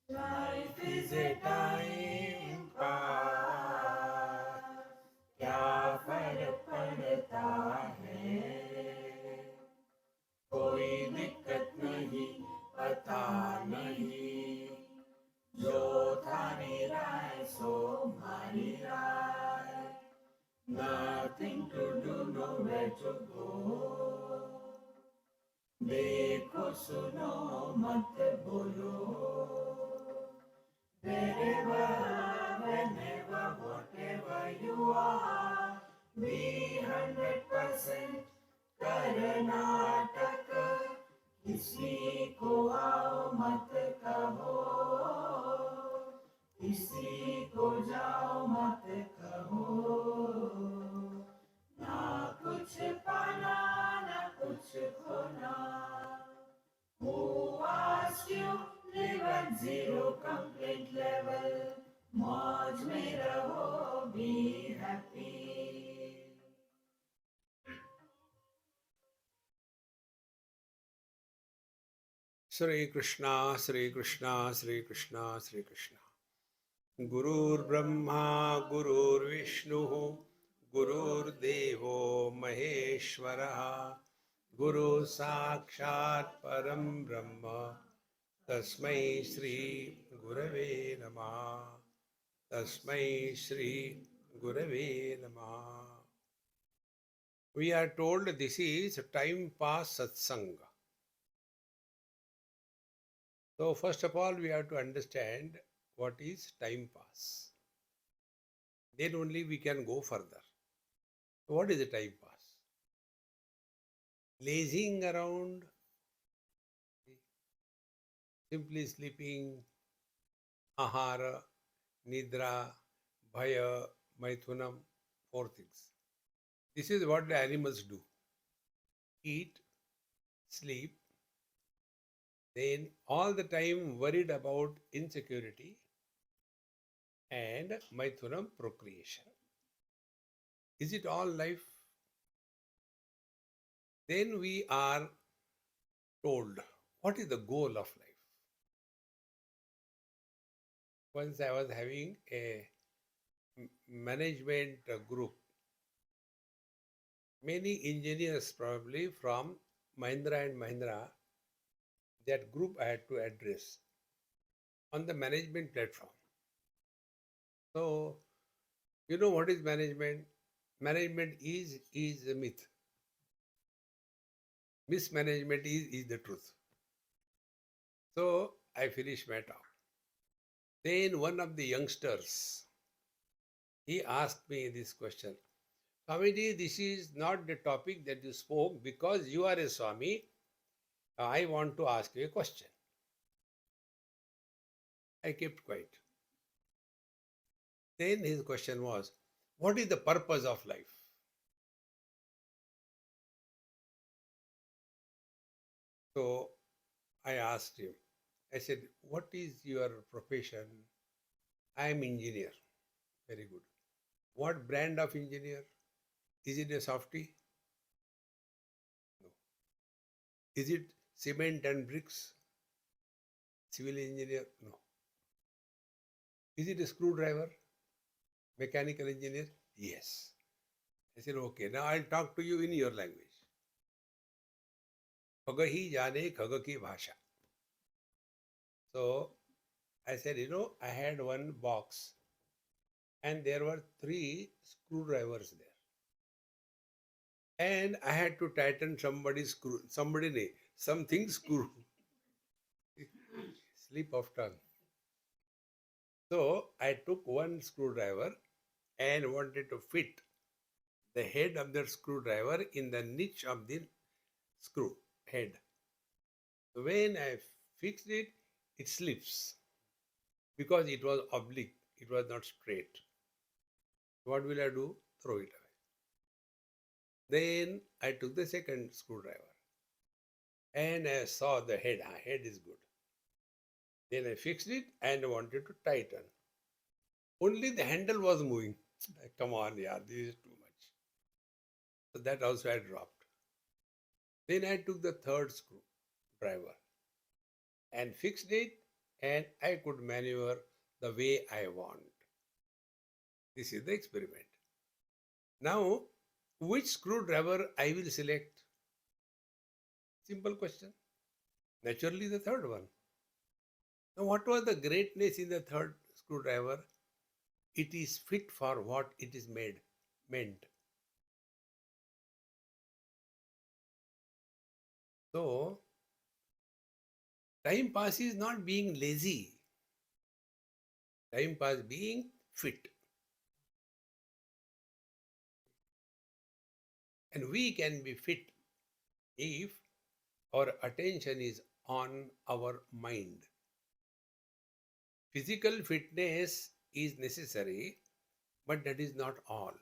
Life is a time pass, क्या फर्क पड़ता है, कोई दिक्कत नहीं, पता नहीं, जो था निराय सो मारी राय, nothing to do, nowhere to go, देखो सुनो मत बोलो, wherever, whenever, whatever you are, be 100% Karnataka, किसी को आओ मत कहो, किसी को जाओ मत कहो, ना कुछ पाना ना कुछ खोना, who asked you live at zero complaint level, मौज में रहो, be happy. Shri Krishna, Shri Krishna, Shri Krishna, Shri Krishna. Gurur Brahma, Gurur Vishnu, Gurur Devo Maheshwara, Guru Sakshat Param Brahma, Tasmai Shri Gurave Namah, Tasmai Shri Gurave Namah. We are told this is time pass satsang. So first of all, we have to understand what is time pass. Then only we can go further. So what is a time pass? Lazing around, simply sleeping, ahara, nidra, bhaya, maithunam, four things. This is what the animals do. Eat, sleep, then all the time worried about insecurity and maithunam, procreation. Is it all life? Then we are told what is the goal of life. Once I was having a management group, many engineers probably from Mahindra and Mahindra, that group I had to address on the management platform. So, you know what is management? Management is a myth. Mismanagement is the truth. So I finished my talk. Then one of the youngsters, he asked me this question. Swamiji, this is not the topic that you spoke because you are a Swami. I want to ask you a question. I kept quiet. Then his question was, what is the purpose of life? So I asked him, I said, what is your profession? I am engineer. Very good. What brand of engineer? Is it a softie? No. Is it cement and bricks? Civil engineer? No. Is it a screwdriver? Mechanical engineer? Yes. I said, okay, now I'll talk to you in your language. खग ही जाने खग की भाषा. So I said, I had one box and there were 3 screwdrivers there. And I had to tighten somebody's screw, something screw. Slip of tongue. So I took one screwdriver and wanted to fit the head of the screwdriver in the niche of the screw head. When I fixed it, it slips because it was oblique, it was not straight. What will I do? Throw it away. Then I took the second screwdriver and I saw the head. Head is good. Then I fixed it and wanted to tighten. Only the handle was moving. Come on, yeah, this is too much. So that also I dropped. Then I took the third screwdriver and fixed it and I could maneuver the way I want. This is the experiment. Now, which screwdriver I will select? Simple question. Naturally, the third one. Now, what was the greatness in the third screwdriver? It is fit for what it is meant. So, time pass is not being lazy. Time pass being fit. And we can be fit if our attention is on our mind. Physical fitness is necessary, but that is not all.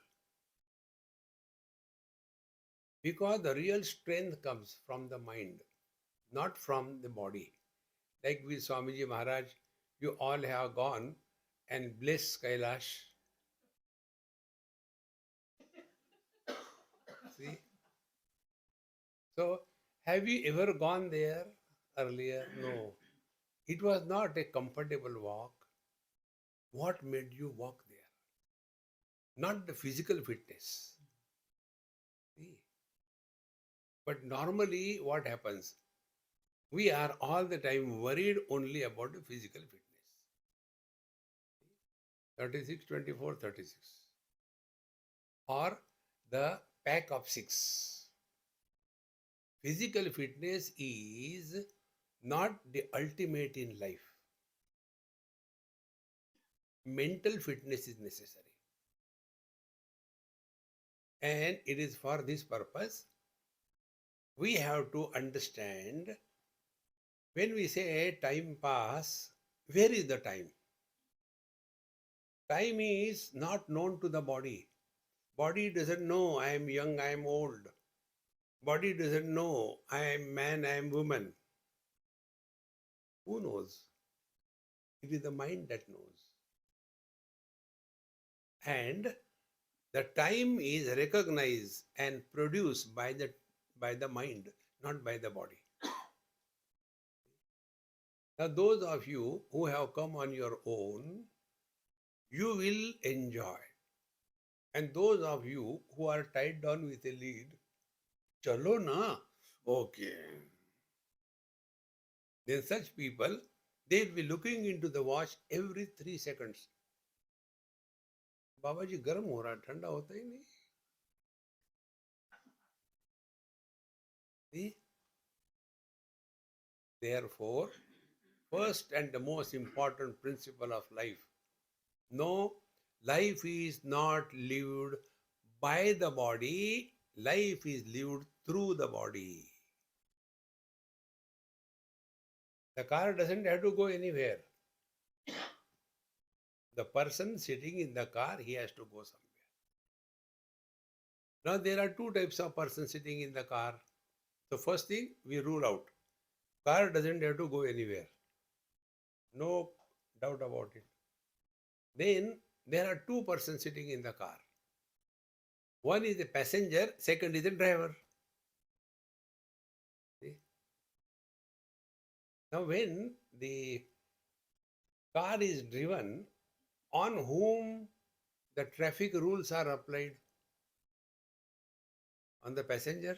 Because the real strength comes from the mind, not from the body. Like with Swamiji Maharaj, you all have gone and blessed Kailash. See? So, have you ever gone there earlier? No. It was not a comfortable walk. What made you walk there? Not the physical fitness. See? But normally, what happens? We are all the time worried only about the physical fitness. 36, 24, 36. Or the pack of six. Physical fitness is not the ultimate in life. Mental fitness is necessary. And it is for this purpose we have to understand when we say time pass, where is the time? Time is not known to the body. Body doesn't know I am young, I am old. Body doesn't know I am man, I am woman. Who knows? It is the mind that knows. And the time is recognized and produced by the mind, not by the body. Now, those of you who have come on your own, you will enjoy. And those of you who are tied down with a lead, chalo na, okay. Then such people, they will be looking into the watch every 3 seconds. बाबा जी गर्म हो रहा है, ठंडा होता ही नहीं. See? Therefore, first and the most important principle of life, no, life is not lived by the body, life is lived through the body. The car doesn't have to go anywhere. The person sitting in the car, he has to go somewhere. Now, there are two types of persons sitting in the car. So, first thing, we rule out. Car doesn't have to go anywhere. No doubt about it. Then, there are two persons sitting in the car. One is the passenger, second is the driver. See? Now, when the car is driven, on whom the traffic rules are applied? On the passenger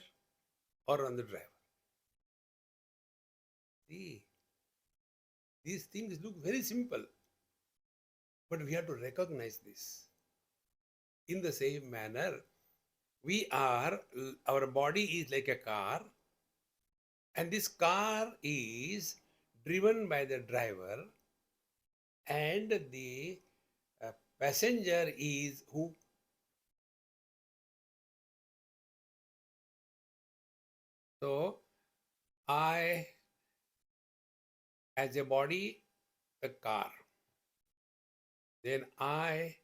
or on the driver? See, these things look very simple, but we have to recognize this. In the same manner, our body is like a car, and this car is driven by the driver, and the passenger is who? So, I, as a body, the car. Then I,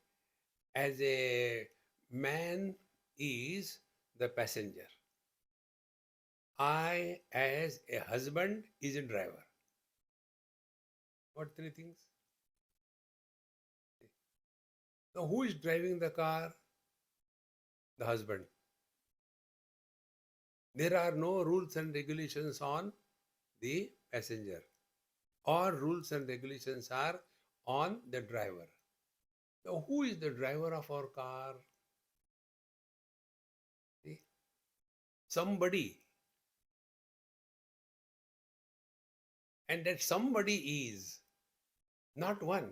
as a man, is the passenger. I, as a husband, is a driver. What three things? Now, who is driving the car? The husband. There are no rules and regulations on the passenger. All rules and regulations are on the driver. Now, who is the driver of our car? See? Somebody. And that somebody is not one.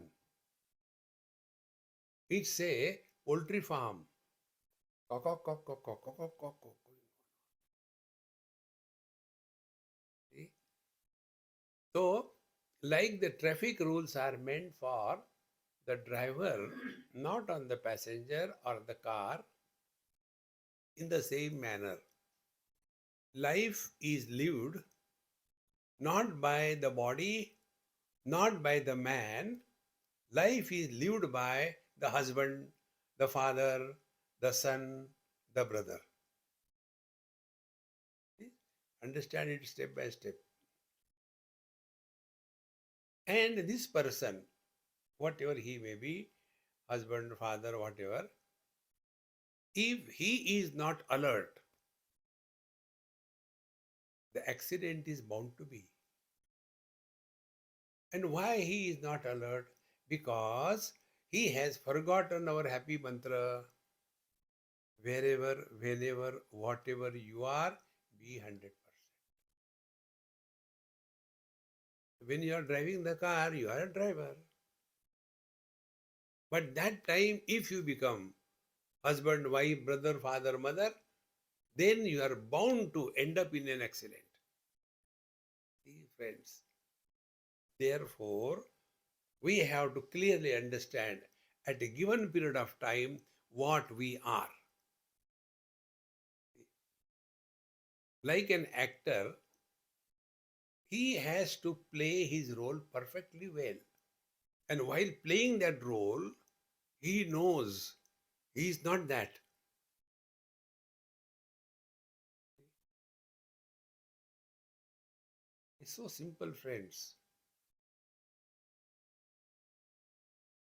It's a poultry farm. Cock, cock, cock, cock, cock, cock, cock, cock, cock. See? So, like the traffic rules are meant for the driver, not on the passenger or the car, in the same manner. Life is lived not by the body, not by the man. Life is lived by the husband, the father, the son, the brother. See? Understand it step by step. And this person, whatever he may be, husband, father, whatever, if he is not alert, the accident is bound to be. And why he is not alert? Because he has forgotten our happy mantra. Wherever, whenever, whatever you are, be 100%. When you are driving the car, you are a driver. But that time, if you become husband, wife, brother, father, mother, then you are bound to end up in an accident. See, friends. Therefore, we have to clearly understand at a given period of time what we are. Like an actor, he has to play his role perfectly well. And while playing that role, he knows he is not that. It's so simple, friends.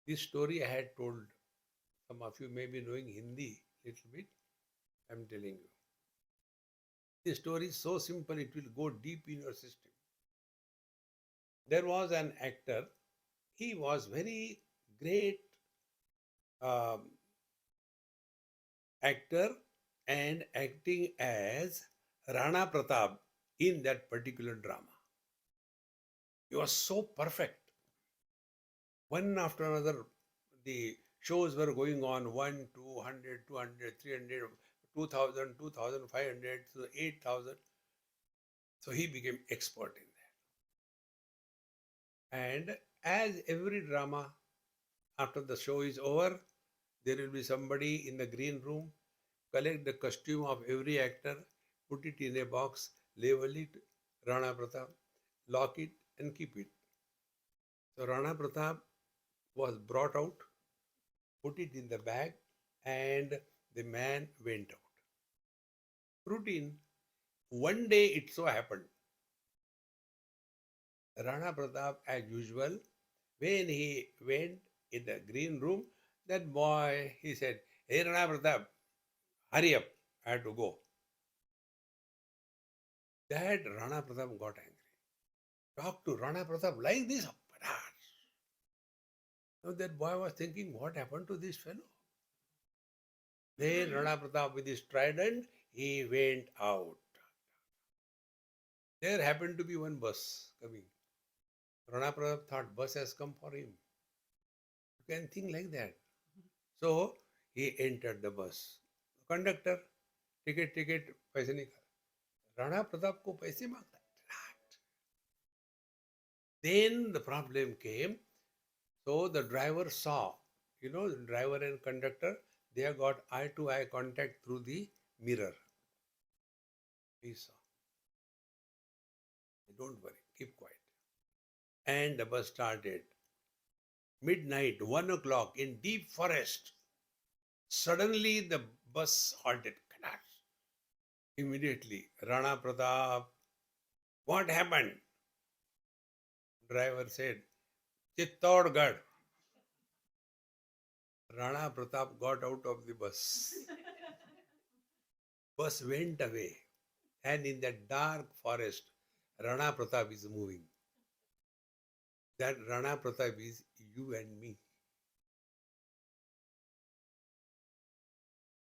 This story I had told, some of you may be knowing Hindi little bit, I'm telling you. This story is so simple, it will go deep in your system. There was an actor, he was very great um, actor and acting as Rana Pratap in that particular drama. He was so perfect. One after another, the shows were going on 1, 200, 200, 300, 2000, 2500, so 8000. So he became expert in that. And as every drama, after the show is over, there will be somebody in the green room, collect the costume of every actor, put it in a box, label it Rana Pratap, lock it and keep it. So Rana Pratap was brought out, put it in the bag, and the man went out. Routine. One day it so happened, Rana Pratap, as usual, when he went in the green room, that boy, he said, "Hey Rana Pratap, hurry up, I have to go." That Rana Pratap got angry. Talk to Rana Pratap like this. Now that boy was thinking, what happened to this fellow? Then Rana Pratap with his trident, he went out. There happened to be one bus coming. Rana Pratap thought bus has come for him. You can think like that. So he entered the bus. Conductor, ticket, पैसे नहीं खा. Rana Pratap को पैसे मांगता. Then the problem came. So the driver saw, the driver and conductor, they have got eye to eye contact through the mirror. He saw. Don't worry, keep quiet. And the bus started. Midnight, 1 o'clock in deep forest. Suddenly the bus halted. Immediately, Rana Pratap, what happened? Driver said, Chittorgarh. Rana Pratap got out of the bus. Bus went away. And in that dark forest, Rana Pratap is moving. That Rana Pratap is you and me.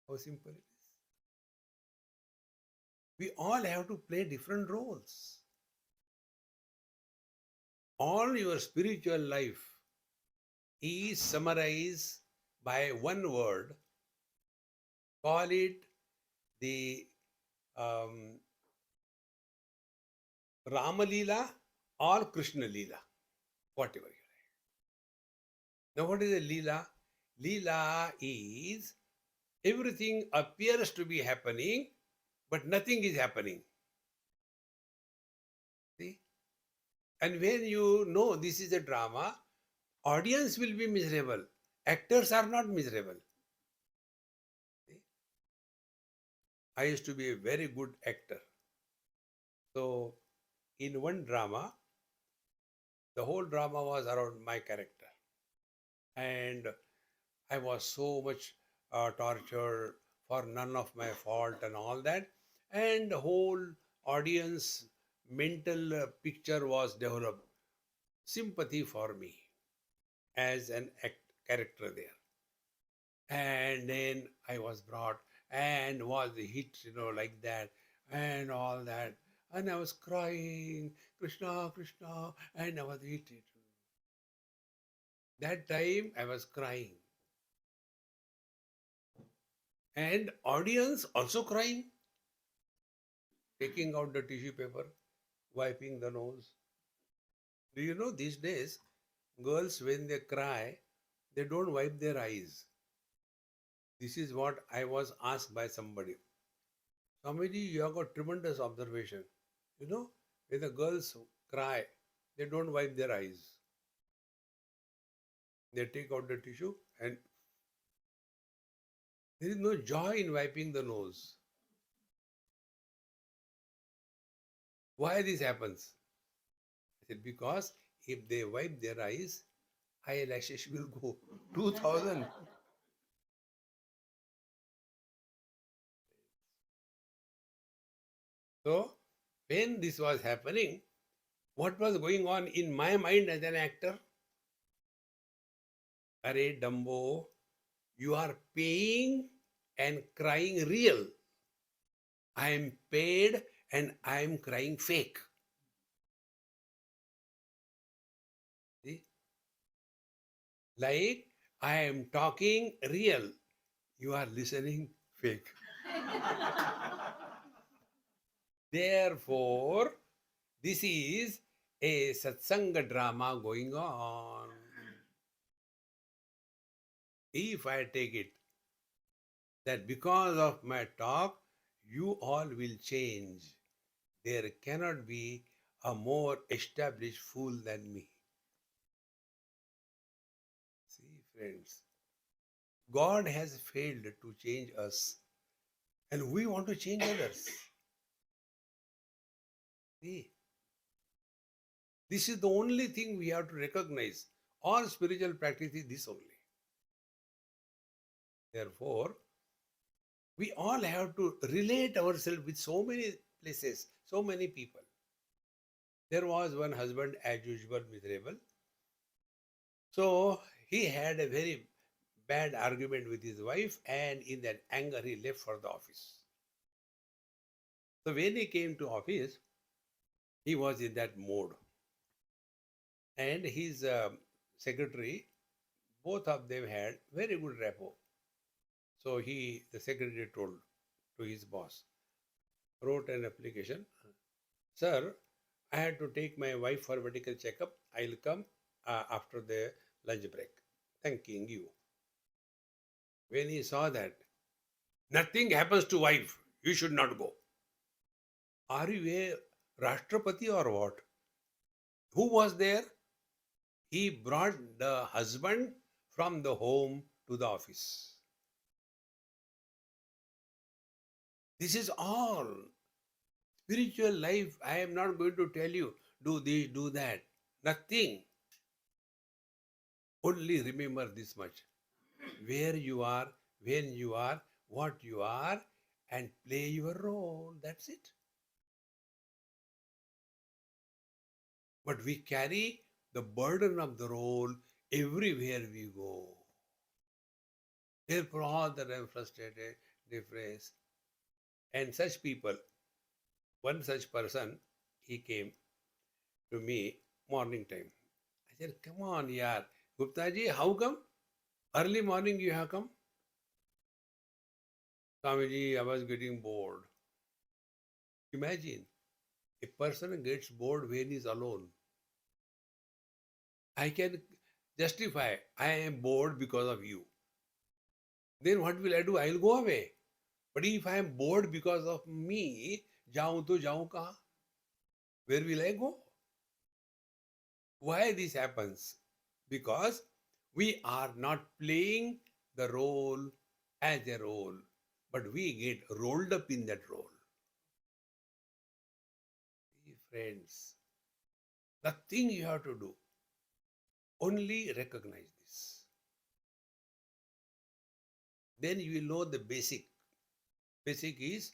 How simple it is. We all have to play different roles. All your spiritual life is summarized by one word. Call it the um, Rama Leela or Krishna Leela, whatever you like. Now, what is a Leela? Leela is everything appears to be happening, but nothing is happening. See? And when you know this is a drama, audience will be miserable. Actors are not miserable. See? I used to be a very good actor. So, in one drama, the whole drama was around my character. And I was so much tortured for none of my fault and all that. And the whole audience mental picture was developed. Sympathy for me as an character there. And then I was brought and was hit, like that and all that. And I was crying, Krishna, Krishna, and I was hit. That time I was crying. And audience also crying, taking out the tissue paper, wiping the nose. Do you know these days, girls when they cry, they don't wipe their eyes. This is what I was asked by somebody. Swamiji, you have got tremendous observation. You know, when the girls cry, they don't wipe their eyes. They take out the tissue and there is no joy in wiping the nose. Why this happens? I said, because if they wipe their eyes, eyelashes will go 2000. So, when this was happening, what was going on in my mind as an actor? Arey Dumbo, you are paying and crying real. I am paid and I am crying fake. See? Like I am talking real. You are listening fake. Therefore, this is a satsanga drama going on. If I take it that because of my talk, you all will change. There cannot be a more established fool than me. See, friends, God has failed to change us, and we want to change others. See, this is the only thing we have to recognize. All spiritual practice is this only. Therefore, we all have to relate ourselves with so many places, so many people. There was one husband, as usual, miserable. So he had a very bad argument with his wife, and in that anger, he left for the office. So when he came to office, he was in that mode. And his secretary, both of them had very good rapport. So the secretary told to his boss, wrote an application, Sir, I had to take my wife for medical checkup. I'll come after the lunch break. Thanking you. When he saw that, nothing happens to wife, you should not go. Are you a Rashtrapati or what? Who was there? He brought the husband from the home to the office. This is all. Spiritual life, I am not going to tell you, do this, do that. Nothing. Only remember this much. Where you are, when you are, what you are, and play your role. That's it. But we carry the burden of the role everywhere we go. Therefore, all that I'm frustrated, depressed. And such people, one such person, he came to me morning time. I said, come on, yaar. Gupta ji, how come? Early morning you have come? Swamiji, I was getting bored. Imagine, a person gets bored when he is alone. I can justify, I am bored because of you. Then what will I do? I will go away. But if I am bored because of me, जाऊं तो जाऊं कहाँ? Where will I go? Why this happens? Because we are not playing the role as a role, but we get rolled up in that role. Friends, the thing you have to do, only recognize this. Then you will know the basic. Basic is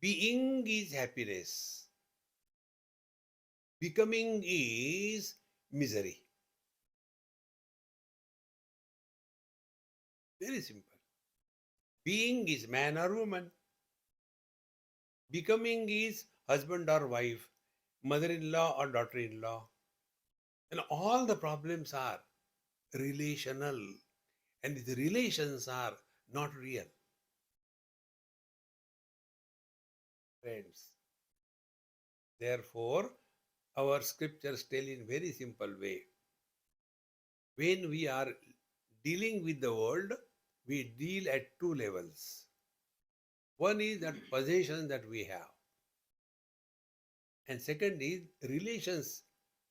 being is happiness. Becoming is misery. Very simple. Being is man or woman. Becoming is husband or wife, mother-in-law or daughter-in-law. And all the problems are relational. And the relations are not real. Friends. Therefore, our scriptures tell in very simple way. When we are dealing with the world, we deal at two levels. One is that possession that we have. And second is relations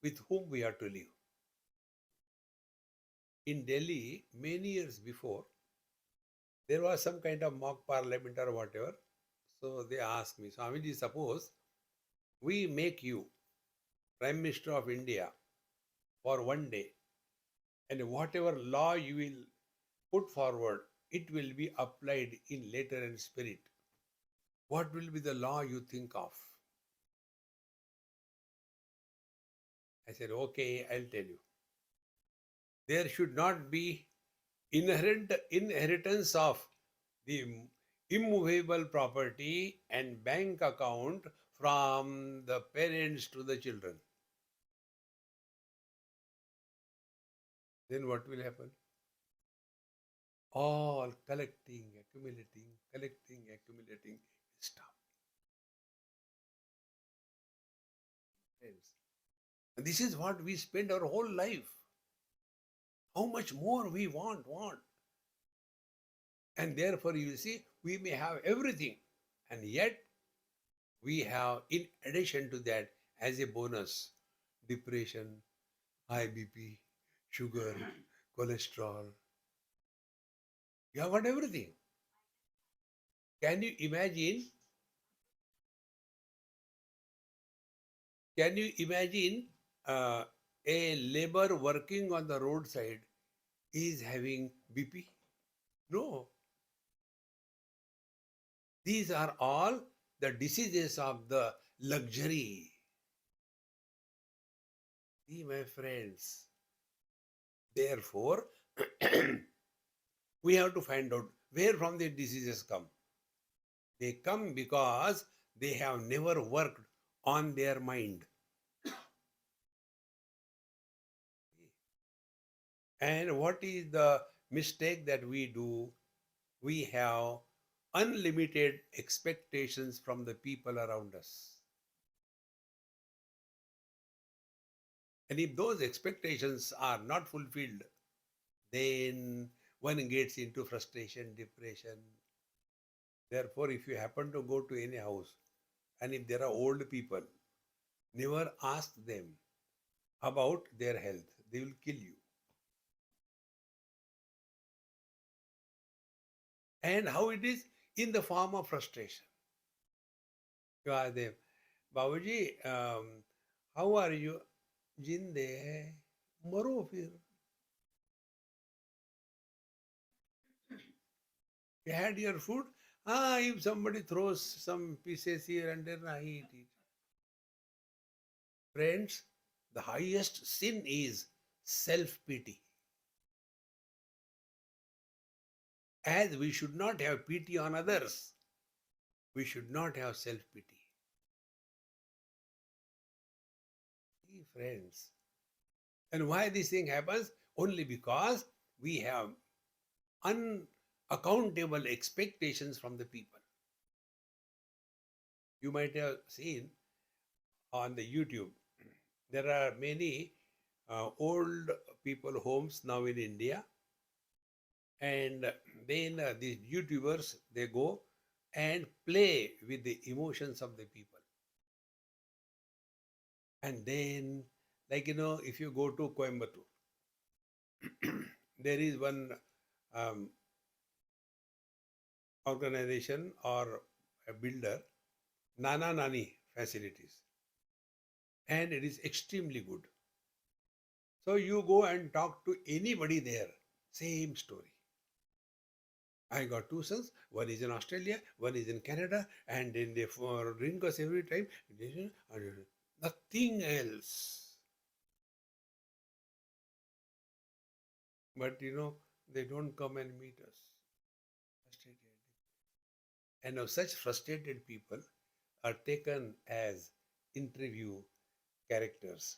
with whom we are to live. In Delhi, many years before, there was some kind of mock parliament or whatever. So they asked me, Swamiji, suppose we make you Prime Minister of India for one day, and whatever law you will put forward, it will be applied in letter and spirit. What will be the law you think of? I said, okay, I'll tell you. There should not be inheritance of the immovable property and bank account from the parents to the children. Then what will happen? All collecting, accumulating, stop. And this is what we spend our whole life. How much more we want. And therefore, you see, we may have everything. And yet, we have, in addition to that, as a bonus, depression, high BP, sugar, cholesterol. You have got everything. Can you imagine? Can you imagine a labor working on the roadside is having BP? No. These are all the diseases of the luxury. See, my friends. Therefore, we have to find out where from the diseases come. They come because they have never worked on their mind. And what is the mistake that we do? We have unlimited expectations from the people around us. And if those expectations are not fulfilled, then one gets into frustration, depression. Therefore, if you happen to go to any house and if there are old people, never ask them about their health. They will kill you. And how it is? In the form of frustration. You ask them, Babuji, how are you? Jinde hai, maro fir. You had your food? If somebody throws some pieces here and there, I eat it. Friends, The highest sin is self-pity. As we should not have pity on others, we should not have self-pity. See, friends. And why this thing happens? Only because we have unaccountable expectations from the people. You might have seen on the YouTube, there are many old people homes now in India, and then these YouTubers, they go and play with the emotions of the people. And then, like, if you go to Coimbatore, there is one um, organization or a builder, Nana Nani facilities, and it is extremely good. So you go and talk to anybody there, same story. I got two sons, one is in Australia, one is in Canada, and then they ring us every time, nothing else. But they don't come and meet us. Frustrated. And now such frustrated people are taken as interview characters.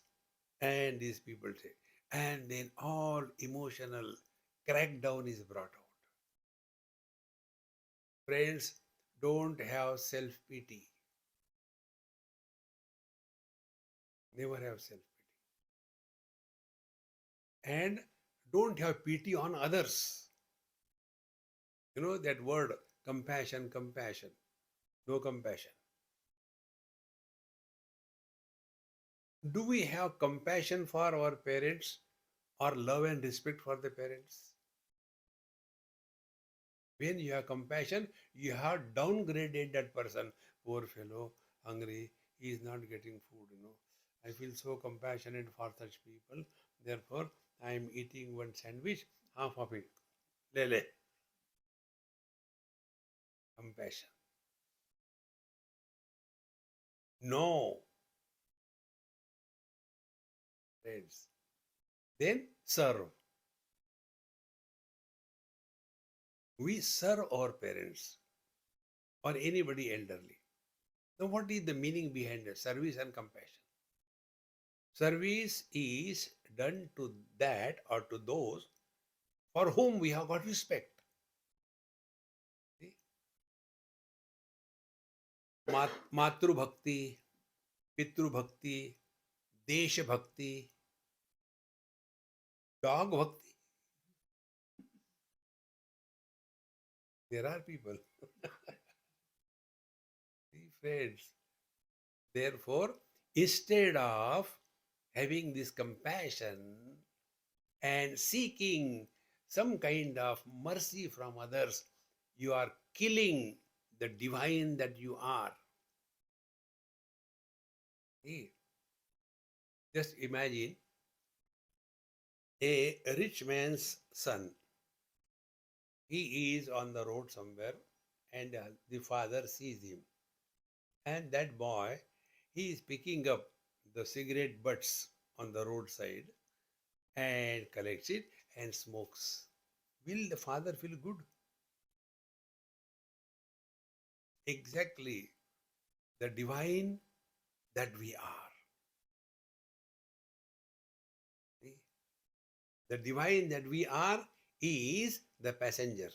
And these people say, and then all emotional crackdown is brought out. Friends, don't have self-pity. Never have self-pity. And don't have pity on others. You know that word, compassion, compassion. No compassion. Do we have compassion for our parents or love and respect for the parents? When you have compassion, you have downgraded that person. Poor fellow, hungry, he is not getting food. I feel so compassionate for such people. Therefore, I am eating one sandwich, half of it. Lele. Compassion. No. Friends. Then serve. We serve our parents or anybody elderly. Now, what is the meaning behind it? Service and compassion. Service is done to that or to those for whom we have got respect. See? Matru Bhakti, Pitru Bhakti, Desha Bhakti, Dog Bhakti. There are people. See, friends. Therefore, instead of having this compassion and seeking some kind of mercy from others, you are killing the divine that you are. See? Just imagine a rich man's son. He is on the road somewhere and the father sees him. And that boy, he is picking up the cigarette butts on the roadside and collects it and smokes. Will the father feel good? Exactly the divine that we are. See? The divine that we are is the passenger.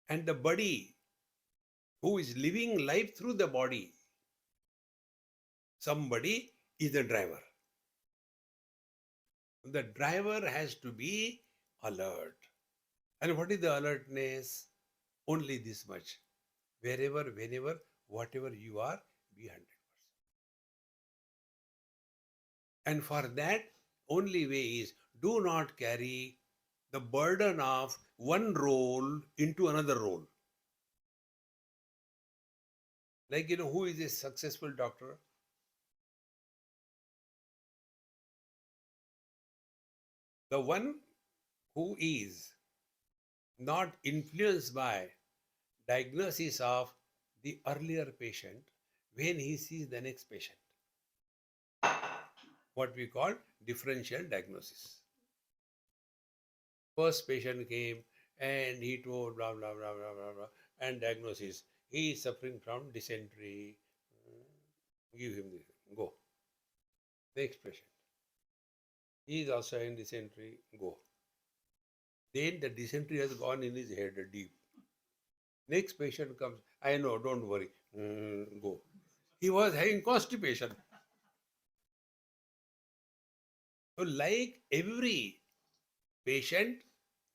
And the body who is living life through the body, somebody is the driver. The driver has to be alert. And what is the alertness? Only this much. Wherever, whenever, whatever you are, be 100%. And for that, only way is do not carry the burden of one role into another role. Like, who is a successful doctor? The one who is not influenced by diagnosis of the earlier patient when he sees the next patient. what we call differential diagnosis. First patient came and he told blah blah blah blah blah blah and diagnosis. He is suffering from dysentery. Give him this. Go. Next patient. He is also in dysentery. Go. Then the dysentery has gone in his head deep. Next patient comes. I know, don't worry. Go. He was having constipation. So, like every patient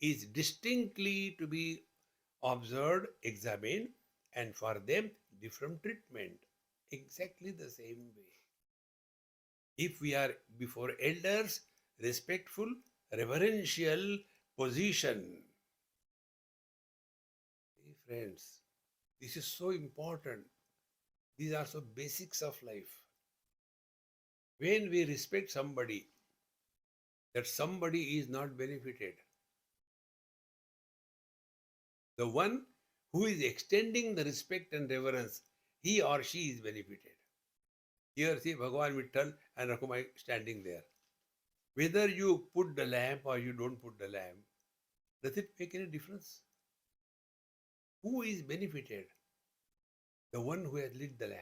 is distinctly to be observed, examined, and for them, different treatment. Exactly the same way. If we are before elders, respectful, reverential position. Hey friends, this is so important. These are so basics of life. When we respect somebody, that somebody is not benefited. The one who is extending the respect and reverence, he or she is benefited. Here see Bhagavan Vittal and Rakumai standing there. Whether you put the lamp or you don't put the lamp, does it make any difference? Who is benefited? The one who has lit the lamp.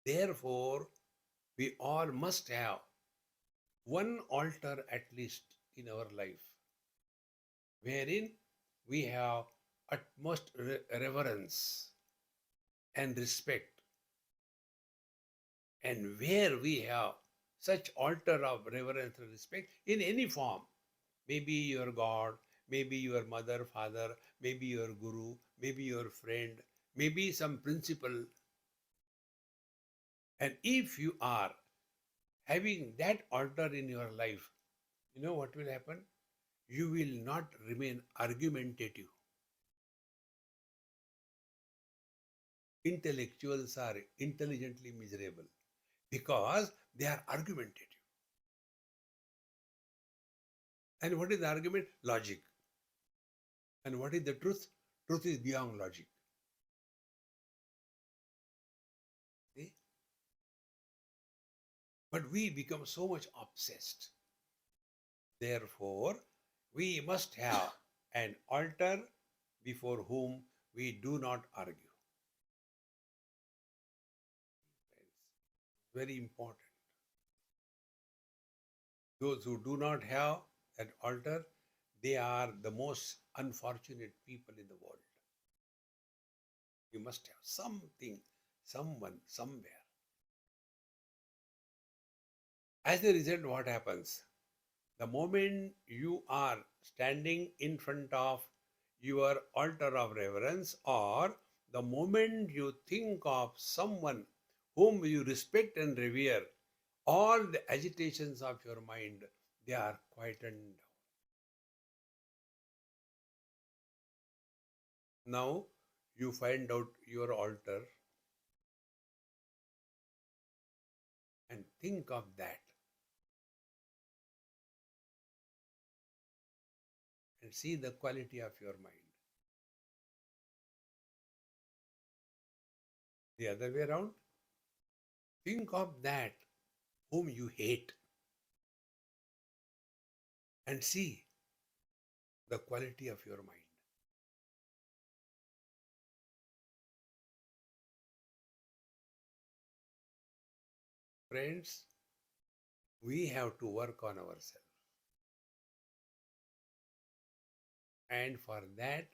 Therefore, we all must have one altar at least in our life, wherein we have utmost reverence and respect, and where we have such altar of reverence and respect in any form, maybe your God, maybe your mother, father, maybe your guru, maybe your friend, maybe some principle. And if you are having that altar in your life, you know what will happen? You will not remain argumentative. Intellectuals are intelligently miserable because they are argumentative. And what is the argument? Logic. And what is the truth? Truth is beyond logic. See? But we become so much obsessed. Therefore, we must have an altar before whom we do not argue. Very important. Those who do not have that altar, they are the most unfortunate people in the world. You must have something, someone, somewhere. As a result, what happens? The moment you are standing in front of your altar of reverence, or the moment you think of someone whom you respect and revere, all the agitations of your mind, they are quietened down. Now you find out your altar and think of that and see the quality of your mind. The other way around, think of that whom you hate and see the quality of your mind. Friends, we have to work on ourselves. And for that,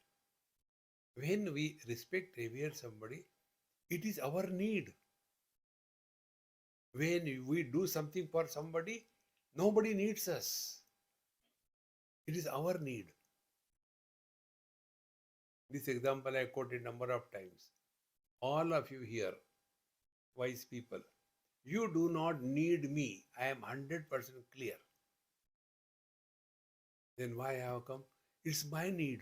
when we respect, revere somebody, it is our need. When we do something for somebody, nobody needs us. It is our need. This example I quoted a number of times. All of you here, wise people, you do not need me. I am 100% clear. Then why I have come? It's my need.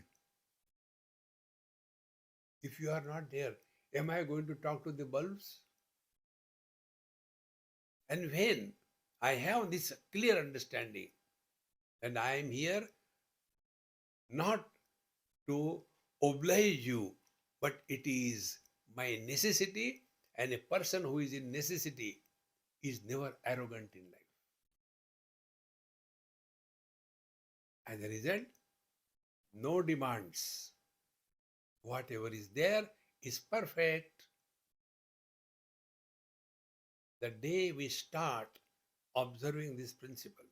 If you are not there, am I going to talk to the bulbs? And when I have this clear understanding, and I am here not to oblige you, but it is my necessity And a person who is in necessity is never arrogant in life. As a result, no demands. Whatever is there is perfect. The day we start observing this principle.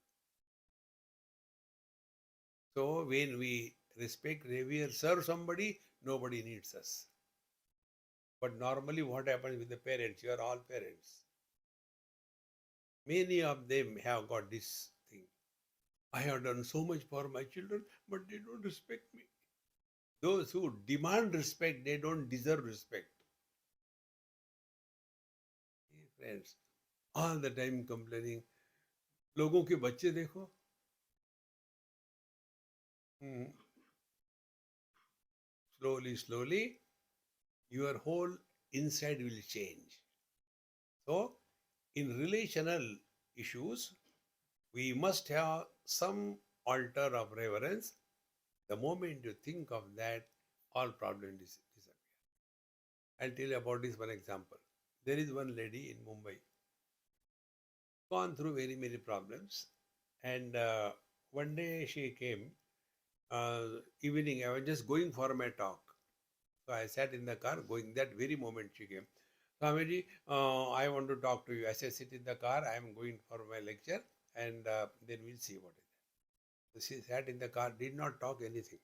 So when we respect, revere, serve somebody, nobody needs us. But normally what happens with the parents? You are all parents. Many of them have got this thing. I have done so much for my children, but they don't respect me. Those who demand respect, they don't deserve respect. Friends, all the time complaining. लोगों के बच्चे देखो. Slowly, slowly, your whole inside will change. So, in relational issues, we must have some altar of reverence. The moment you think of that, all problems disappear. I'll tell you about this one example. There is one lady in Mumbai, gone through very many problems, and one day she came, evening, I was just going for my talk. So I sat in the car, going that very moment she came. Swamiji, I want to talk to you. I said, sit in the car, I am going for my lecture, and then we'll see what it is. So she sat in the car, did not talk anything.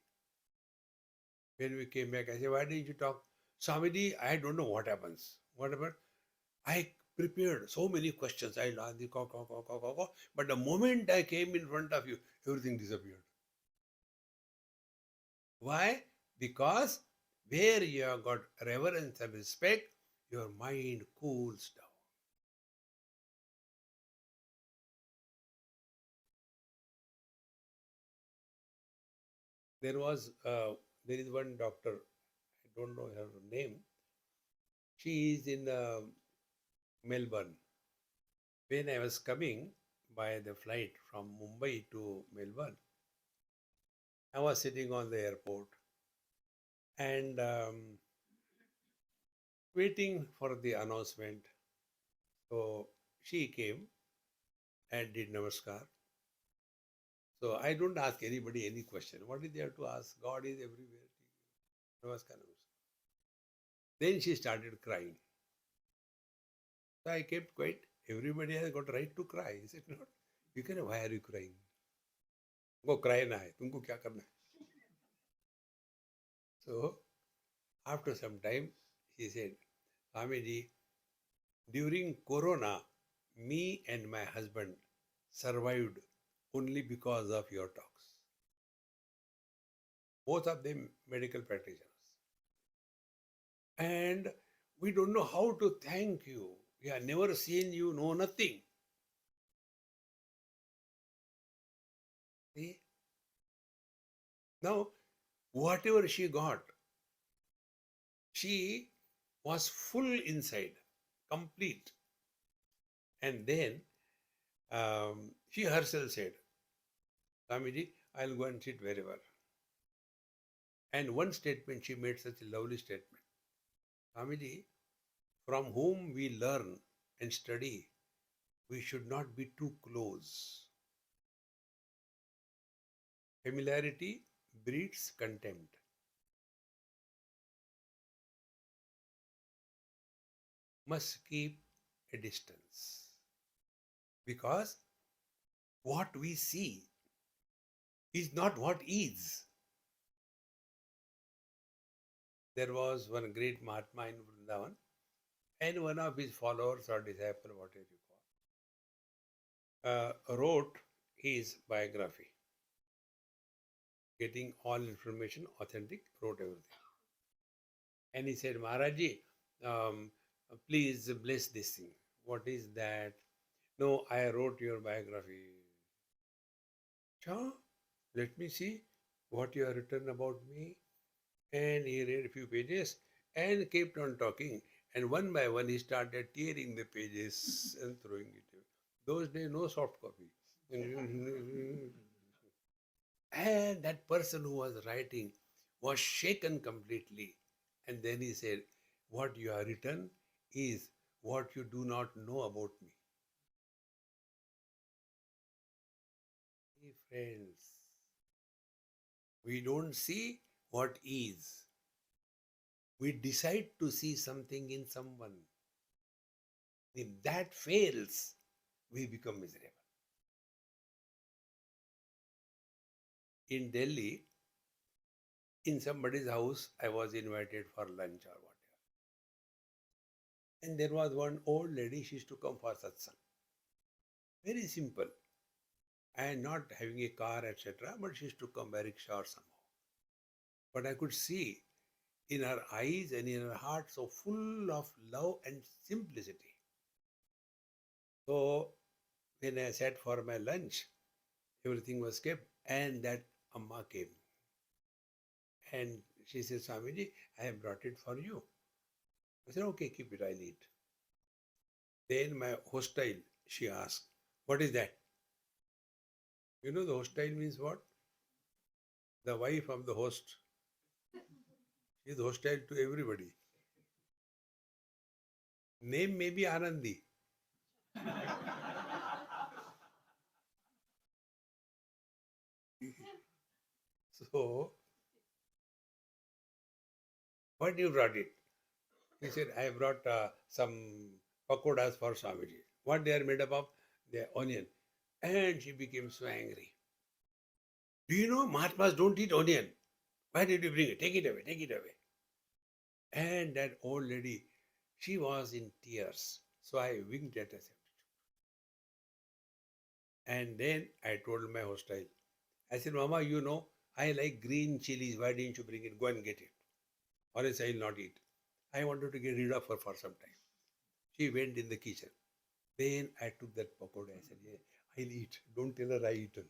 When we came back, I said, why didn't you talk? Swamiji, I don't know what happens. What happened? I prepared so many questions. I asked the but the moment I came in front of you, everything disappeared. Why? Because where you have got reverence and respect, your mind cools down. There is one doctor, I don't know her name. She is in Melbourne. When I was coming by the flight from Mumbai to Melbourne, I was sitting on the airport and waiting for the announcement. So she came and did namaskar. So I don't ask anybody any question. What is there to ask? God is everywhere. Namaskar, namaskar. Then she started crying. So I kept quiet. Everybody has got right to cry. Is it not? You can. Why are you crying? Go cry ना है. तुमको क्या करना है? So after some time, she said, Swamiji, during Corona, me and my husband survived only because of your talks. Both of them medical practitioners. And we don't know how to thank you. We have never seen you, know nothing. See? Now, whatever she got, she was full inside, complete. And then she herself said, Swamiji, I'll go and sit wherever. And one statement, she made such a lovely statement. Swamiji, from whom we learn and study, we should not be too close. Familiarity breeds contempt. Must keep a distance. Because what we see is not what is. There was one great Mahatma in Vrindavan, and one of his followers or disciple, whatever you call, wrote his biography, getting all information authentic, wrote everything. And he said, Maharaji, please bless this thing. What is that? No, I wrote your biography. Cha, let me see what you have written about me. And he read a few pages and kept on talking. And one by one, he started tearing the pages and throwing it away. Those days, no soft copy. And that person who was writing was shaken completely. And then he said, what you have written is what you do not know about me. Hey friends, we don't see what is. We decide to see something in someone. If that fails, we become miserable. In Delhi, in somebody's house, I was invited for lunch or whatever. And there was one old lady, she used to come for satsang. Very simple. And not having a car, etc., but she used to come by rickshaw or somehow. But I could see in her eyes and in her heart so full of love and simplicity. So when I sat for my lunch, everything was kept, and that Amma came. And she said, Swamiji, I have brought it for you. I said, okay, keep it, I'll eat. Then my hostile, she asked, what is that? You know the hostile means what? The wife of the host. She is hostile to everybody. Name may be Anandi. So, what you brought it? He said, I brought some pakodas for Swamiji. What they are made up of? They are onion. And she became so angry. Do you know Mahatmas don't eat onion? Why did you bring it? Take it away, take it away. And that old lady, she was in tears. So I winked at her. And then I told my hostile, I said, Mama, you know, I like green chilies. Why didn't you bring it? Go and get it. Or else I will not eat. I wanted to get rid of her for some time. She went in the kitchen. Then I took that pakoda. I said, yeah, I'll eat. Don't tell her I eaten.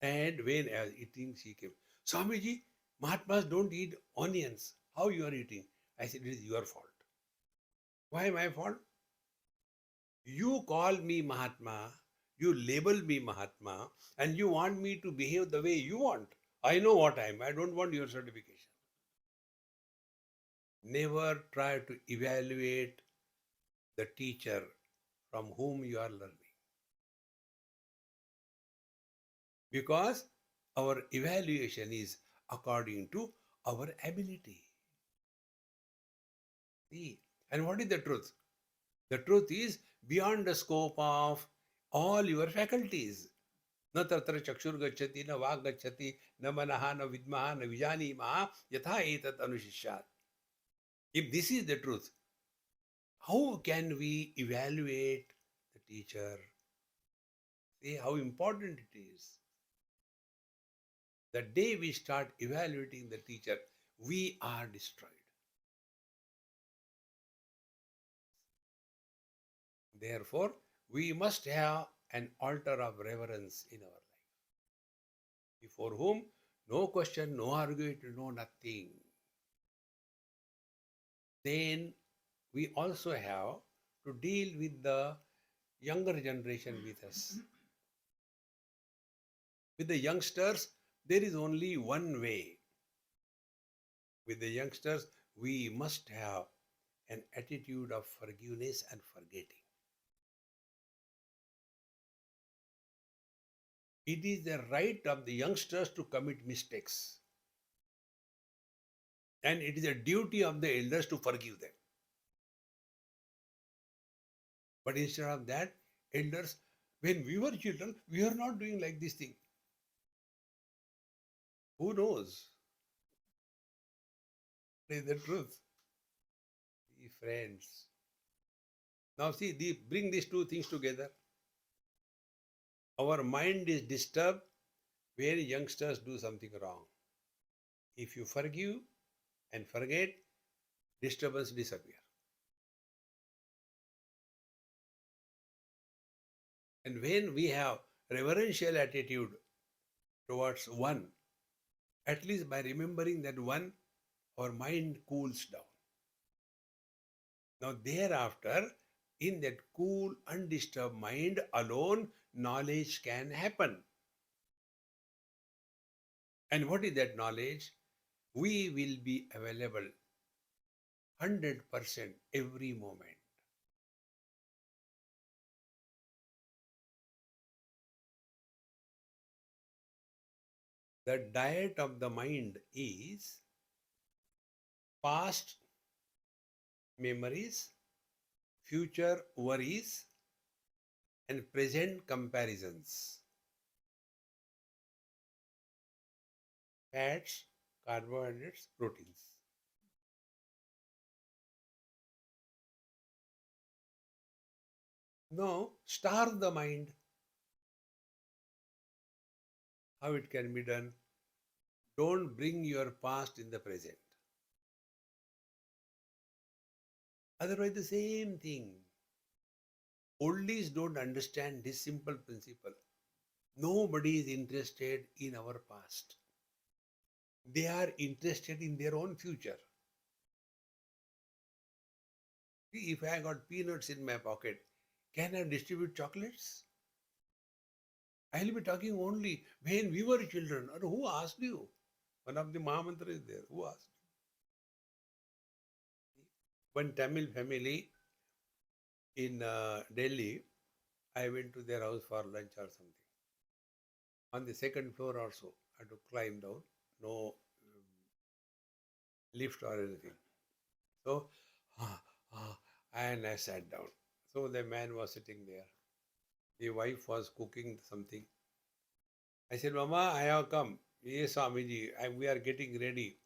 And when I was eating, she came. Swamiji, Mahatmas don't eat onions. How you are eating? I said, it is your fault. Why my fault? You call me Mahatma, you label me Mahatma, and you want me to behave the way you want. I know what I am. I don't want your certification. Never try to evaluate the teacher from whom you are learning. Because our evaluation is according to our ability. See? And what is the truth? The truth is beyond the scope of all your faculties. न तत्र चक्षुर्गच्छति न वाक् गच्छति न मनः न विद्मः न विजानीमः यथा एतत् अनुशिष्यात्. If this is the truth, how can we evaluate the teacher? See how important it is. The day we start evaluating the teacher, we are destroyed. Therefore, we must have an altar of reverence in our life, before whom no question, no argument, no nothing. Then we also have to deal with the younger generation with us. With the youngsters, there is only one way. With the youngsters, we must have an attitude of forgiveness and forgetting. It is the right of the youngsters to commit mistakes. And it is a duty of the elders to forgive them. But instead of that, elders, when we were children, we are not doing like this thing. Who knows? It is the truth. Friends. Now see, bring these two things together. Our mind is disturbed when youngsters do something wrong. If you forgive and forget, disturbance disappear. And when we have reverential attitude towards one, at least by remembering that one, our mind cools down. Now thereafter, in that cool, undisturbed mind alone, knowledge can happen. And what is that knowledge? We will be available 100% every moment. The diet of the mind is past memories, future worries, and present comparisons. Fats, carbohydrates, proteins. No, starve the mind. How it can be done? Don't bring your past in the present. Otherwise, the same thing. Oldies don't understand this simple principle. Nobody is interested in our past. They are interested in their own future. See, if I got peanuts in my pocket, can I distribute chocolates? I'll be talking only when we were children. Or who asked you? One of the Mahamantra is there. Who asked? One Tamil family in Delhi, I went to their house for lunch or something. On the second floor also, I had to climb down. No lift or anything. So, ah, and I sat down. So the man was sitting there. The wife was cooking something. I said, Mama, I have come. Yes, Swamiji, we are getting ready.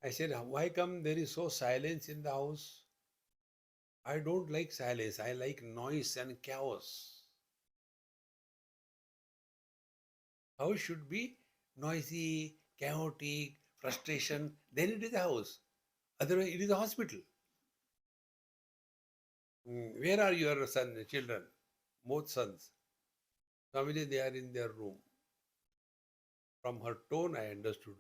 I said, why come there is so silence in the house? I don't like silence. I like noise and chaos. House should be noisy, chaotic, frustration. Then it is a house. Otherwise, it is a hospital. Where are your children? Both sons. Swamiji, they are in their room. From her tone, I understood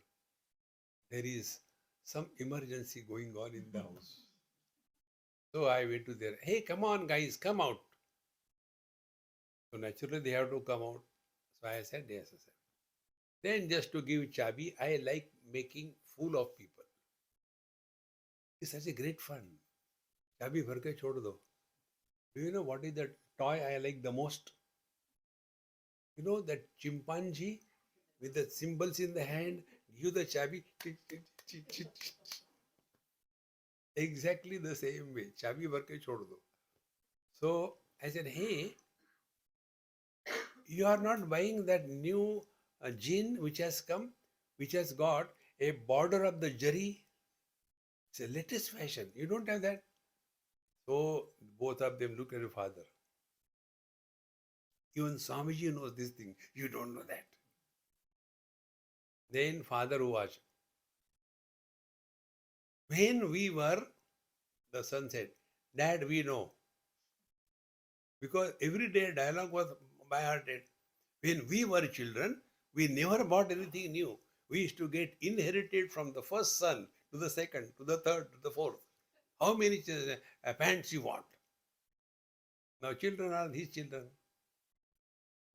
there is some emergency going on in the house. So I went to there. Hey, come on, guys, come out. So naturally, they have to come out. So I said, yes, I said. Then just to give chabi, I like making fool of people. It's such a great fun. Chabi भर के छोड़ दो. Do you know what is the toy I like the most? You know that chimpanzee with the symbols in the hand, give the chabi. Exactly the same way. Chabi भर के छोड़ दो. So I said, hey, you are not buying that new jean which has come, which has got a border of the jari. It's a latest fashion. You don't have that. So both of them look at your father. Even Swamiji knows this thing. You don't know that. Then father watched. When we were, the son said, Dad, we know. Because every day dialogue was by hearted. When we were children, we never bought anything new. We used to get inherited from the first son to the second, to the third, to the fourth. How many pants you want? Now children are his children.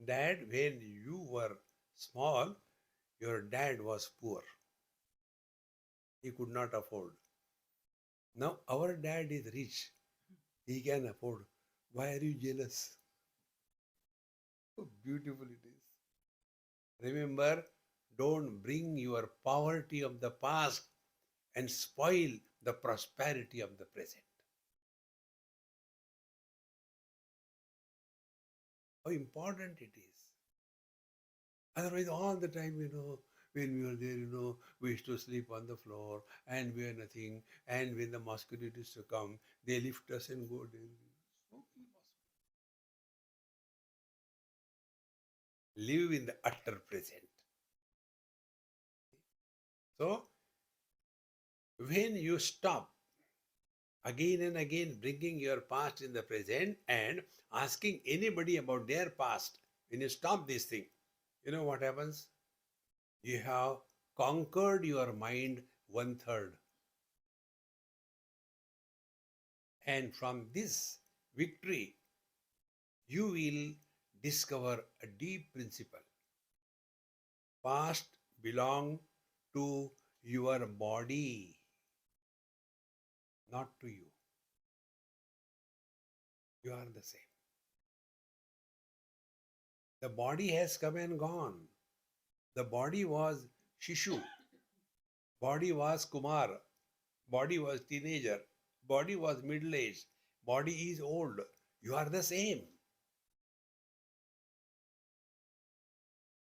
Dad, when you were small, your dad was poor. He could not afford. Now our dad is rich. He can afford. Why are you jealous? So beautiful it is. Remember, don't bring your poverty of the past and spoil the prosperity of the present. How important it is. Otherwise, all the time, when we were there, we used to sleep on the floor and we are nothing. And when the mosquito used to come, they lift us and go there. Live in the utter present. So, when you stop again and again bringing your past in the present and asking anybody about their past, when you stop this thing, you know what happens? You have conquered your mind 1/3. And from this victory, you will discover a deep principle. Past belong to your body. not to you. You are the same. The body has come and gone. The body was Shishu. Body was Kumar. Body was teenager. Body was middle aged. Body is old. You are the same.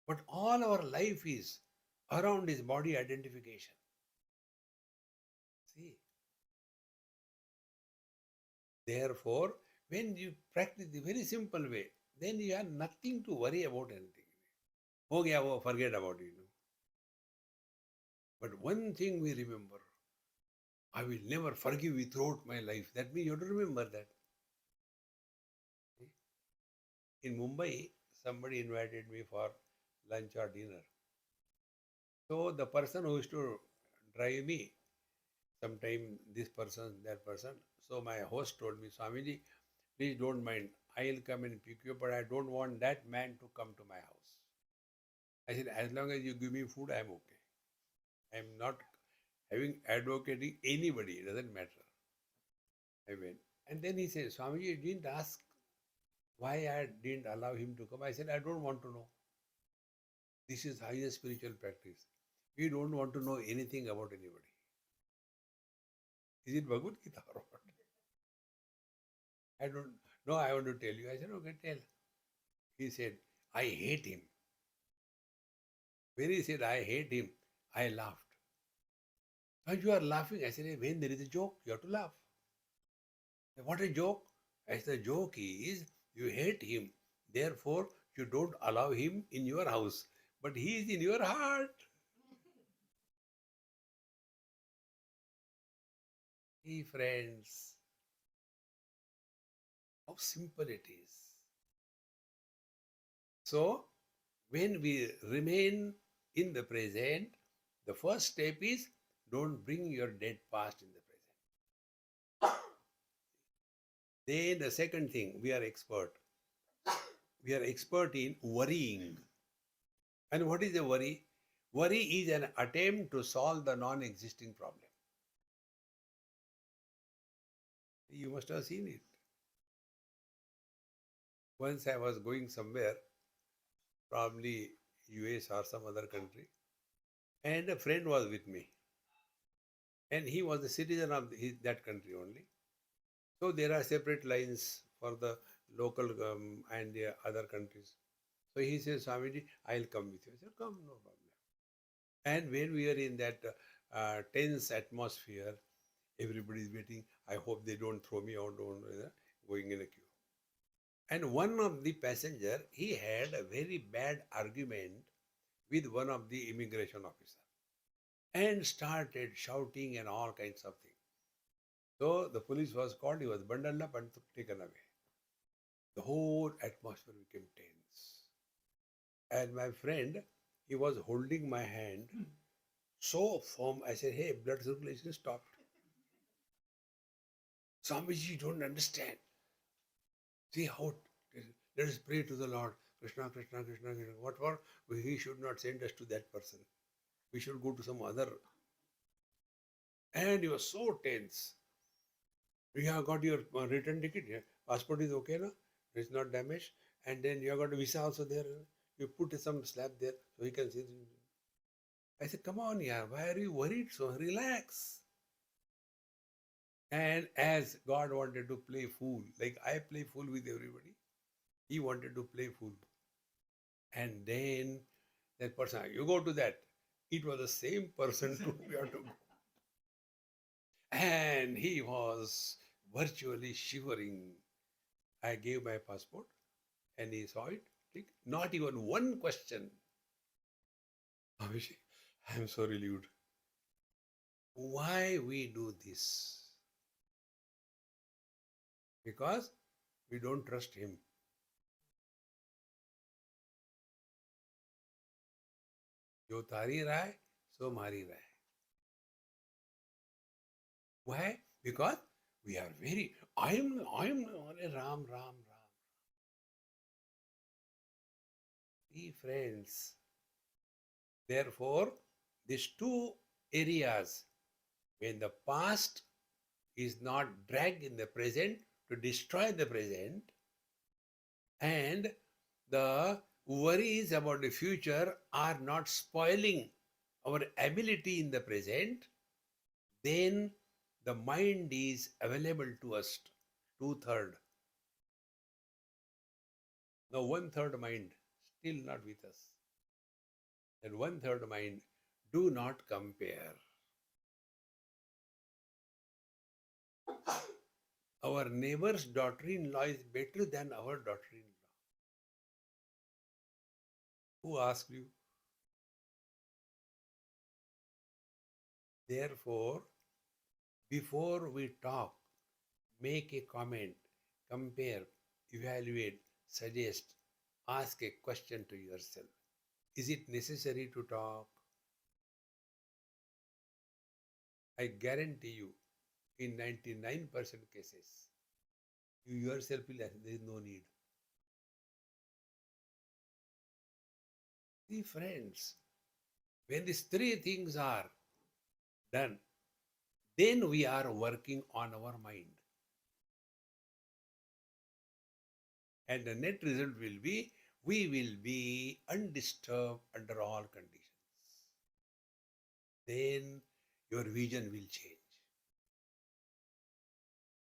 But all our life is around this body identification. See? Therefore, when you practice the very simple way, then you have nothing to worry about anything. Ho gaya wo, forget about it. But one thing we remember, I will never forgive you throughout my life. That means you have to remember that. In Mumbai, somebody invited me for lunch or dinner. So the person who used to drive me, sometime this person, that person. So my host told me, Swamiji, please don't mind. I'll come and pick you, but I don't want that man to come to my house. I said, as long as you give me food, I'm okay. I'm not having advocating anybody. It doesn't matter. I went. And then he said, Swamiji, you didn't ask why I didn't allow him to come. I said, I don't want to know. This is highest spiritual practice. We don't want to know anything about anybody. Is it Bhagavad Gita or what? I don't know. I want to tell you. I said, okay, tell. He said, I hate him. When he said, I hate him, I laughed. Why you are laughing? I said, when there is a joke, you have to laugh. What a joke? I said, the joke is you hate him. Therefore, you don't allow him in your house. But he is in your heart. Hey friends, how simple it is. So, when we remain in the present, the first step is don't bring your dead past in the present. Then the second thing, we are expert. We are expert in worrying. And what is a worry? Worry is an attempt to solve the non-existing problem. You must have seen it. Once I was going somewhere, probably US or some other country, and a friend was with me. And he was a citizen of that country only. So there are separate lines for the local and the other countries. So he says, Swamiji, I'll come with you. I said, come, no problem. And when we are in that tense atmosphere, everybody is waiting. I hope they don't throw me out, going in a queue. And one of the passenger, he had a very bad argument with one of the immigration officer and started shouting and all kinds of things. So the police was called, he was bundled up and taken away. The whole atmosphere became tense. And my friend, he was holding my hand so firm. I said, hey, blood circulation stopped. Swamiji, you don't understand. See how, let us pray to the Lord. Krishna, Krishna, Krishna, Krishna. What for? He should not send us to that person. We should go to some other. And he was so tense. You have got your return ticket. Yeah? Passport is okay, no? It's not damaged. And then you have got a visa also there. You put some slab there so he can see. I said, come on, yaar, why are you worried? So relax. And as God wanted to play fool, like I play fool with everybody, he wanted to play fool. And then that person, you go to that. It was the same person to we have to go. And he was virtually shivering. I gave my passport and he saw it. Not even one question. Abhishek, I am so relieved. Why we do this? Because we don't trust him. जो तारी रहा है सो मारी रहा है. Why? Because we are very, I'm Ram, Ram, Ram. See friends, therefore these two areas, when the past is not dragged in the present to destroy the present, and the worries about the future are not spoiling our ability in the present, then the mind is available to us. Two-third. Now one-third mind still not with us. And one-third mind, do not compare. Our neighbor's daughter-in-law is better than our daughter-in-law. Who asked you? Therefore, before we talk, make a comment, compare, evaluate, suggest, ask a question to yourself. Is it necessary to talk? I guarantee you, in 99% cases, you yourself will ask, there is no need. See, friends, when these three things are done, then we are working on our mind. And the net result will be, we will be undisturbed under all conditions. Then your vision will change.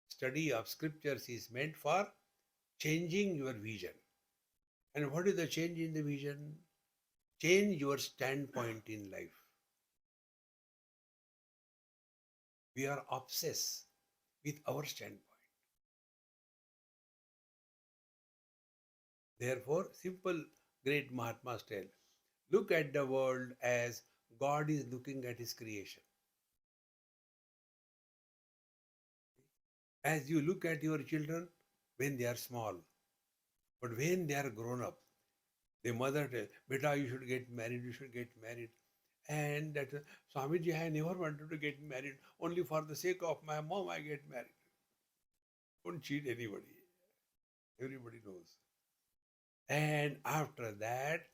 Study of scriptures is meant for changing your vision. And what is the change in the vision? Change your standpoint in life. We are obsessed with our standpoint. Therefore, simple great Mahatmas tell, look at the world as God is looking at his creation. As you look at your children when they are small, but when they are grown up, the mother tells, beta, you should get married, you should get married. And that Swamiji, I never wanted to get married. Only for the sake of my mom, I get married. Don't cheat anybody. Everybody knows. And after that,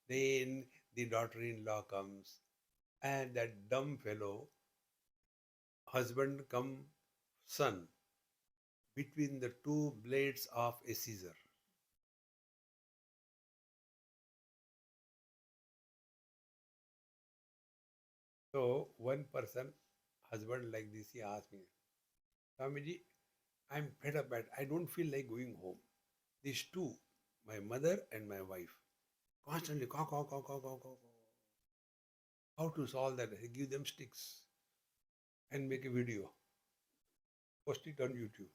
then the daughter-in-law comes, and that dumb fellow, husband come son, between the two blades of a scissor. So one person, husband like this, he asked me, Swamiji, I'm fed up at, I don't feel like going home. These two, my mother and my wife, constantly caw, caw, caw, caw, caw, caw, caw. How to solve that? I give them sticks and make a video. Post it on YouTube.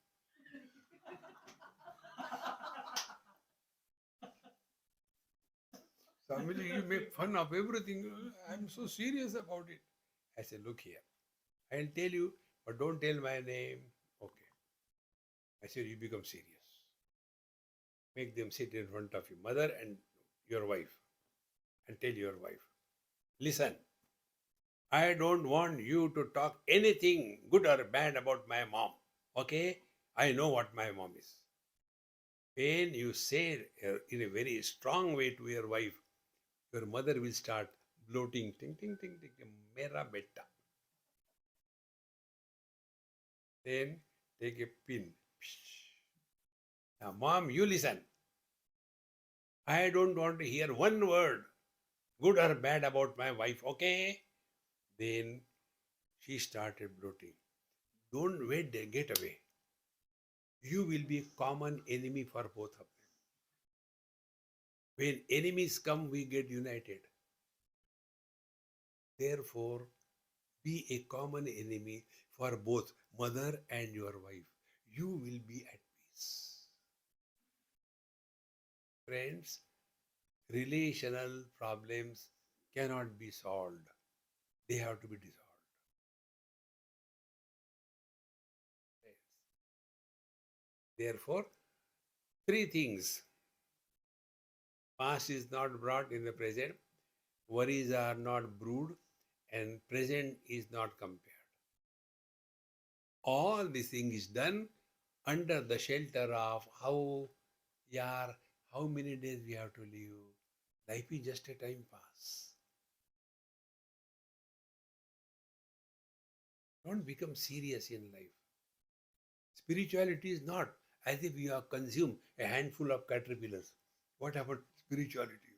Swamiji, you make fun of everything. I'm so serious about it. I said, look here. I'll tell you, but don't tell my name. Okay. I said, you become serious. Make them sit in front of your mother and your wife and tell your wife, listen, I don't want you to talk anything good or bad about my mom. Okay? I know what my mom is. When you say in a very strong way to your wife, your mother will start bloating, ting, ting, ting, ting, mera betta. Then take a pin. Now, mom, you listen. I don't want to hear one word, good or bad, about my wife, okay? Then she started bloating. Don't wait there, get away. You will be a common enemy for both of them. When enemies come, we get united. Therefore, be a common enemy for both mother and your wife. You will be at peace. Friends, relational problems cannot be solved. They have to be dissolved. Therefore, three things. Past is not brought in the present, worries are not brewed, and present is not compared. All this thing is done under the shelter of how many days we have to live. Life is just a time pass. Don't become serious in life. Spirituality is not as if you have consumed a handful of caterpillars. What happened to spirituality?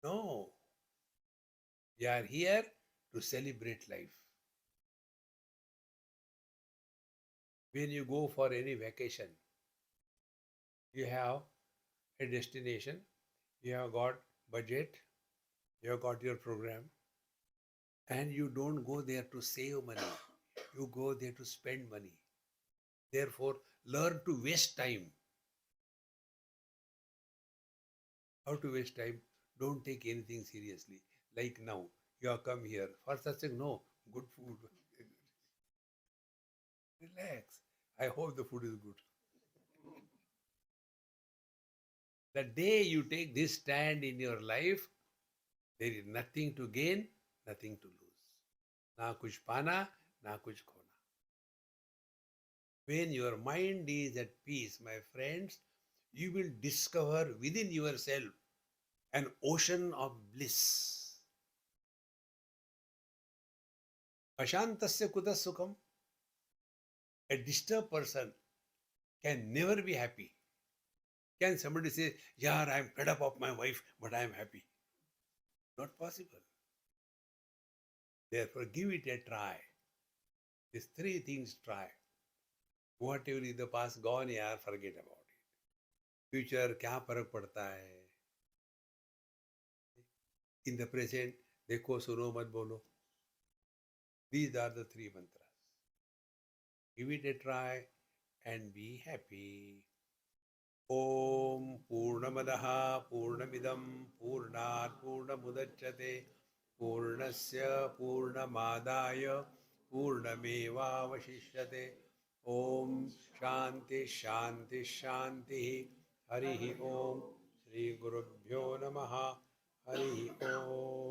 No. We are here to celebrate life. When you go for any vacation, you have a destination, you have got budget, you have got your program, and you don't go there to save money. You go there to spend money. Therefore, learn to waste time. How to waste time? Don't take anything seriously. Like now, you have come here. For Satsang, no, good food. Relax. I hope the food is good. The day you take this stand in your life, there is nothing to gain, nothing to lose. Na kuch pana, na kuch khona. When your mind is at peace, my friends, you will discover within yourself an ocean of bliss. Ashantasya kuta sukham. A disturbed person can never be happy. Can somebody say, yeah, I am fed up of my wife, but I am happy? Not possible. Therefore, give it a try. These three things try. Whatever is the past gone, yaar, forget about it. Future, क्या फर्क पड़ता है? In the present, देखो सुनो मत बोलो. These are the three mantras. Give it a try and be happy. Om Purnamadaha Purnamidam Purnat Purnamudachyate Purnasya Purnamadaya Purnameva Vashishyate. Om Shanti Shanti Shanti. Harihi Om. Shri Gurubhyo Namaha. Harihi Om.